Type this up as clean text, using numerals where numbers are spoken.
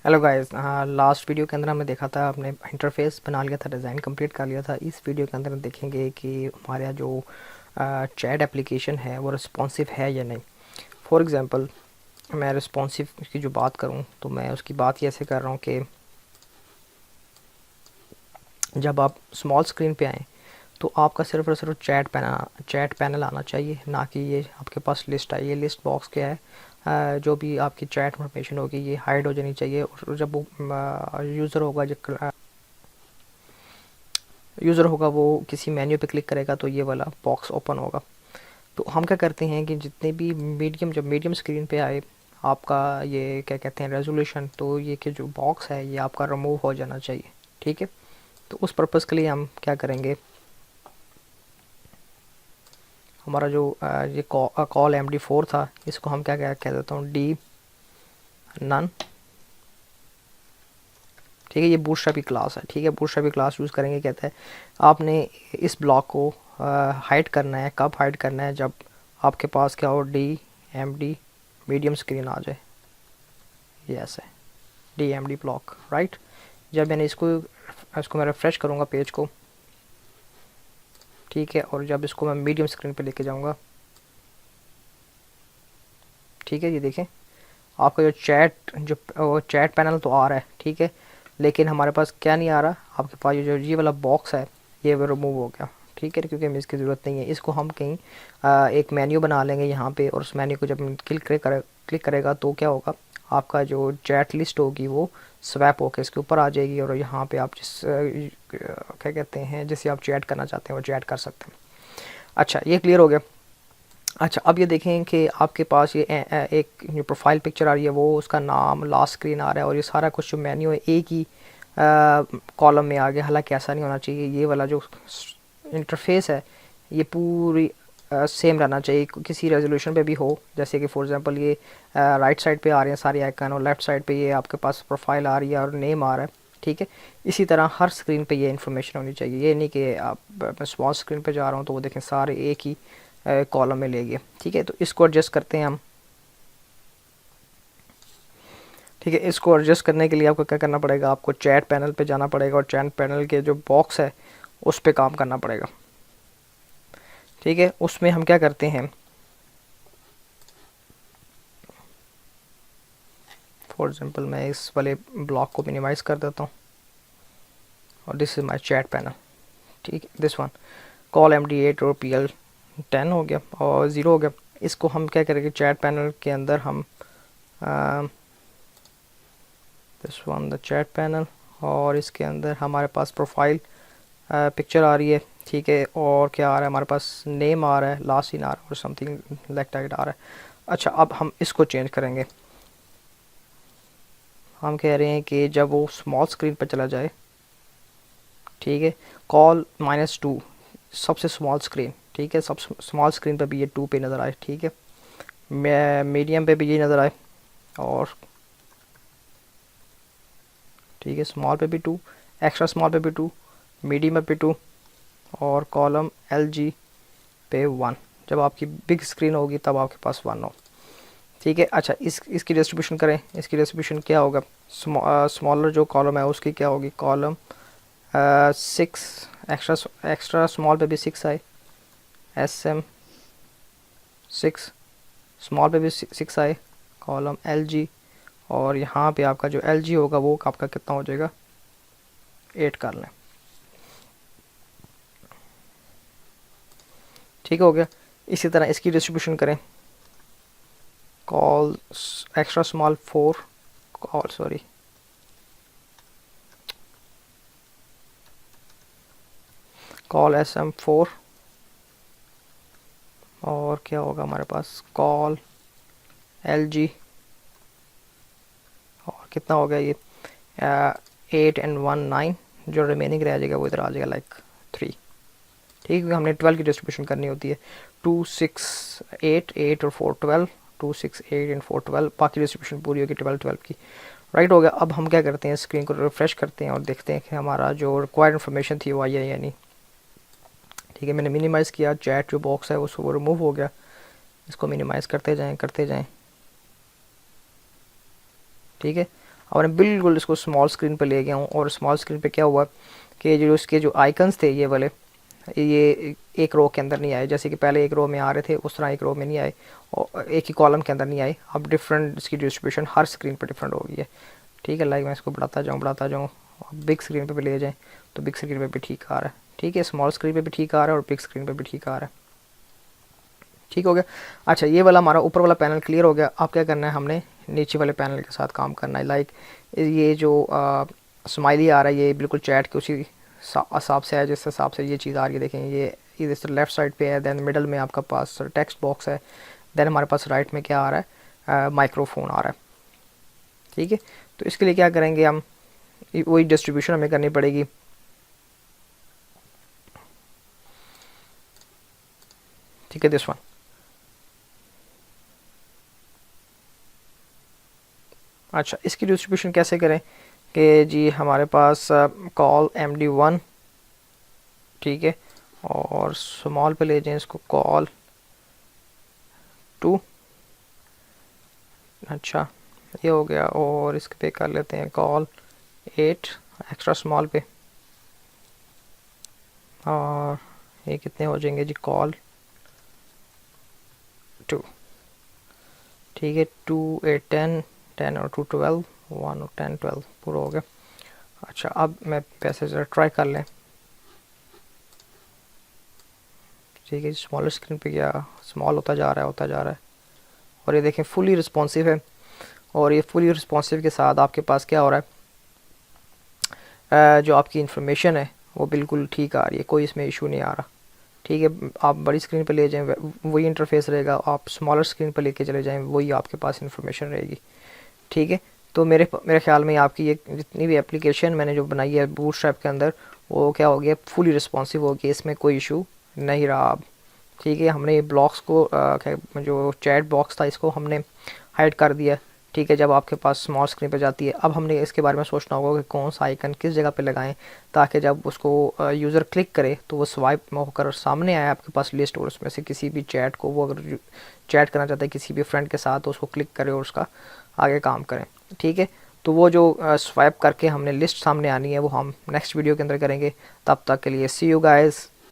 Hello guys, last video के अंदर हमने देखा था, हमने इंटरफेस बना लिया था, डिज़ाइन कंप्लीट कर लिया था। इस वीडियो के अंदर हम देखेंगे कि हमारे यहाँ जो चैट एप्लीकेशन है वो रिस्पॉन्सिव है या नहीं। फॉर एग्जांपल, मैं रिस्पॉन्सिव की जो बात करूँ तो मैं उसकी बात ये ऐसे कर रहा हूँ कि जब आप स्मॉल स्क्रीन पे आएँ तो आपका सिर्फ और सिर्फ चैट पैनल आना चाहिए, ना कि ये आपके पास लिस्ट आई। ये लिस्ट बॉक्स क्या है, जो भी आपकी चैट इन्फॉर्मेशन होगी ये हाइड हो जानी चाहिए। और जब वो यूज़र होगा वो किसी मेन्यू पे क्लिक करेगा तो ये वाला बॉक्स ओपन होगा। तो हम क्या करते हैं कि जितने भी जब मीडियम स्क्रीन पे आए आपका, ये क्या कहते हैं, रेजोल्यूशन, तो ये कि जो बॉक्स है ये आपका रिमूव हो जाना चाहिए। ठीक है, तो उस पर्पज़ के लिए हम क्या करेंगे, हमारा जो ये कॉल MD4 था, इसको हम क्या कह देता हूँ, डी नन। ठीक है, ये बूटस्ट्रैप की क्लास है। ठीक है, बूटस्ट्रैप की क्लास यूज़ करेंगे। कहता है आपने इस ब्लॉक को हाइड करना है। कब हाइड करना है? जब आपके पास क्या हो, DMD मीडियम स्क्रीन आ जाए। ये ऐसे DMD ब्लॉक, राइट। जब मैंने इसको मैं रिफ़्रेश करूँगा पेज को, ठीक है, और जब इसको मैं मीडियम स्क्रीन पे लेके जाऊँगा, ठीक है, ये देखें आपका जो चैट पैनल तो आ रहा है, ठीक है, लेकिन हमारे पास क्या नहीं आ रहा, आपके पास ये वाला बॉक्स है ये वो रिमूव हो गया। ठीक है, क्योंकि हमें इसकी ज़रूरत नहीं है। इसको हम कहीं एक मेन्यू बना लेंगे यहाँ पे, और उस मेन्यू को जब क्लिक करेगा तो क्या होगा, आपका जो चैट लिस्ट होगी वो स्वैप होकर इसके ऊपर आ जाएगी, और यहाँ पे आप क्या कहते हैं, जिसे आप चैट करना चाहते हैं वो चैट कर सकते हैं। अच्छा, ये क्लियर हो गया। अच्छा, अब ये देखें कि आपके पास ये एक जो प्रोफाइल पिक्चर आ रही है वो उसका नाम लास्ट स्क्रीन आ रहा है, और ये सारा कुछ जो मेन्यू है एक ही कॉलम में आ गया। हालांकि ऐसा नहीं होना चाहिए। ये वाला जो इंटरफेस है ये पूरी सेम रहना चाहिए, किसी रेजोल्यूशन पे भी हो। जैसे कि फॉर एग्जांपल ये राइट साइड पे आ रहे हैं सारे आइकन, और लेफ़्ट साइड पे ये आपके पास प्रोफाइल आ रही है और नेम आ रहा है। ठीक है, इसी तरह हर स्क्रीन पे ये इन्फॉर्मेशन होनी चाहिए। ये नहीं कि आप, मैं स्मॉल स्क्रीन पे जा रहा हूँ तो वो देखें सारे एक ही कॉलम में ले गए। ठीक है, तो इसको एडजस्ट करते हैं हम। ठीक है, इसको एडजस्ट करने के लिए आपको क्या करना पड़ेगा, आपको चैट पैनल पे जाना पड़ेगा, और चैट पैनल के जो बॉक्स है उस पर काम करना पड़ेगा। ठीक है, उसमें हम क्या करते हैं, फॉर एग्जांपल मैं इस वाले ब्लॉक को मिनिमाइज़ कर देता हूँ, और this is my chat panel. ठीक है, दिस वन कॉल MD8 और PL10 हो गया और 0 हो गया। इसको हम क्या करेंगे, चैट पैनल के अंदर हम this one the chat panel, और इसके अंदर हमारे पास प्रोफाइल पिक्चर आ रही है। ठीक है, और क्या आ रहा है, हमारे पास नेम आ रहा है, लास्ट सीन आ रहा है, और समथिंग लाइक दैट आ रहा है। अच्छा, अब हम इसको चेंज करेंगे। हम कह रहे हैं कि जब वो स्मॉल स्क्रीन पर चला जाए, ठीक है, कॉल -2 सबसे स्मॉल स्क्रीन, ठीक है, सब स्मॉल स्क्रीन पर भी ये 2 पे नज़र आए। ठीक है, मीडियम पे भी ये नज़र आए, और ठीक है, स्मॉल पे भी 2, एक्स्ट्रा स्मॉल पे भी 2, मीडियम पे 2, और कॉलम LG पे 1। जब आपकी बिग स्क्रीन होगी तब आपके पास 1 हो। ठीक है, अच्छा, इसकी डिस्ट्रीब्यूशन करें। इसकी डिस्ट्रीब्यूशन क्या होगा, स्मॉलर जो कॉलम है उसकी क्या होगी, कॉलम 6, एक्स्ट्रा स्मॉल पे भी 6 आए, SM6, स्मॉल पे भी 6 आए, कॉलम LG, और यहाँ पे आपका जो LG होगा वो आपका कितना हो जाएगा, 8 कर लें। ठीक हो गया। इसी तरह इसकी डिस्ट्रीब्यूशन करें, call extra small 4, call SM4, और क्या होगा हमारे पास, कॉल LG, और कितना हो गया ये 8 and 1 9। जो रिमेनिंग रह जाएगा वो इधर आ जाएगा लाइक 3। ठीक है, हमने 12 की डिस्ट्रीब्यूशन करनी होती है, 2 6 8 8 और 4 12, 2 6 8 एंड 4 12, बाकी डिस्ट्रीब्यूशन पूरी होगी 12 12 की। राइट हो गया। अब हम क्या करते हैं, स्क्रीन को रिफ्रेश करते हैं और देखते हैं कि हमारा जो रिक्वायर्ड इन्फॉर्मेशन थी वो आई है या नहीं। ठीक है, मैंने मिनिमाइज़ किया, चैट जो बॉक्स है वो रिमूव हो गया। इसको मिनिमाइज़ करते जाएं। ठीक है, और मैं बिल्कुल इसको स्मॉल स्क्रीन पे ले गया हूँ। और स्मॉल स्क्रीन पे क्या हुआ कि जो इसके जो आइकन्स थे ये वाले, ये एक रो के अंदर नहीं आए, जैसे कि पहले एक रो में आ रहे थे उस तरह एक रो में नहीं आए, और एक ही कॉलम के अंदर नहीं आए। अब डिफरेंट इसकी डिस्ट्रीब्यूशन हर स्क्रीन पर डिफरेंट हो गई है, ठीक है। लाइक मैं इसको बढ़ाता जाऊँ, बिग स्क्रीन पे भी ले जाएँ तो बिग स्क्रीन पे भी ठीक आ रहा है, ठीक है। स्मॉल स्क्रीन पे भी ठीक आ रहा है और बिग स्क्रीन पे भी ठीक आ रहा है, ठीक हो गया। अच्छा, ये वाला हमारा ऊपर वाला पैनल क्लियर हो गया। अब क्या करना है, हमने नीचे वाले पैनल के साथ काम करना है। लाइक ये जो स्माइली आ रहा है ये बिल्कुल चैट के उसी हिसाब से है जिस हिसाब से ये चीज़ आ रही है। देखें ये इस लेफ्ट साइड पे है, देन मिडल में आपका पास टेक्स्ट बॉक्स है, देन हमारे पास राइट में क्या आ रहा है, माइक्रोफोन आ रहा है, ठीक है। तो इसके लिए क्या करेंगे हम, वही डिस्ट्रीब्यूशन हमें करनी पड़ेगी। ठीक है, दिस वन। अच्छा, इसकी डिस्ट्रीब्यूशन कैसे करें कि जी हमारे पास कॉल MD1, ठीक है, और स्मॉल पे ले जाएं इसको कॉल 2। अच्छा, ये हो गया। और इसके पे कर लेते हैं कॉल 8 एक्स्ट्रा स्मॉल पे, और ये कितने हो जाएंगे जी, कॉल 2, ठीक है। 2 8 10 10 और 2 12, 1 और 10 12 पूरा हो गया। अच्छा, अब मैं पैसे ज़रा ट्राई कर लें, ठीक है। स्मॉलर स्क्रीन पे क्या स्मॉल होता जा रहा है, और ये देखें फुली रिस्पॉन्सिव है। और ये फुली रिस्पॉन्सिव के साथ आपके पास क्या हो रहा है, जो आपकी इन्फॉर्मेशन है वो बिल्कुल ठीक आ रही है, कोई इसमें इशू नहीं आ रहा, ठीक है। आप बड़ी स्क्रीन पे ले जाएं वही इंटरफेस रहेगा, आप स्मॉलर स्क्रीन पे लेके चले जाएं वही आपके पास इन्फॉर्मेशन रहेगी, ठीक है। तो मेरे ख्याल में आपकी ये जितनी भी एप्लीकेशन मैंने जो बनाई है बूटस्ट्रैप के अंदर, वो क्या हो गया, फुली रिस्पॉन्सिव हो गया, इसमें कोई इशू नहीं रहा अब, ठीक है। हमने ये ब्लॉक्स को जो चैट बॉक्स था इसको हमने हाइड कर दिया, ठीक है, जब आपके पास स्मॉल स्क्रीन पे जाती है। अब हमने इसके बारे में सोचना होगा कि कौन सा आइकन किस जगह पे लगाएं, ताकि जब उसको यूज़र क्लिक करे तो वो स्वाइप होकर सामने आए आपके पास लिस्ट, और उसमें से किसी भी चैट को, वो अगर चैट करना चाहता है किसी भी फ्रेंड के साथ तो उसको क्लिक करे और उसका आगे काम करें, ठीक है। तो वो जो स्वाइप करके हमने लिस्ट सामने आनी है वो हम नेक्स्ट वीडियो के अंदर करेंगे। तब तक के लिए सी यू गाइस।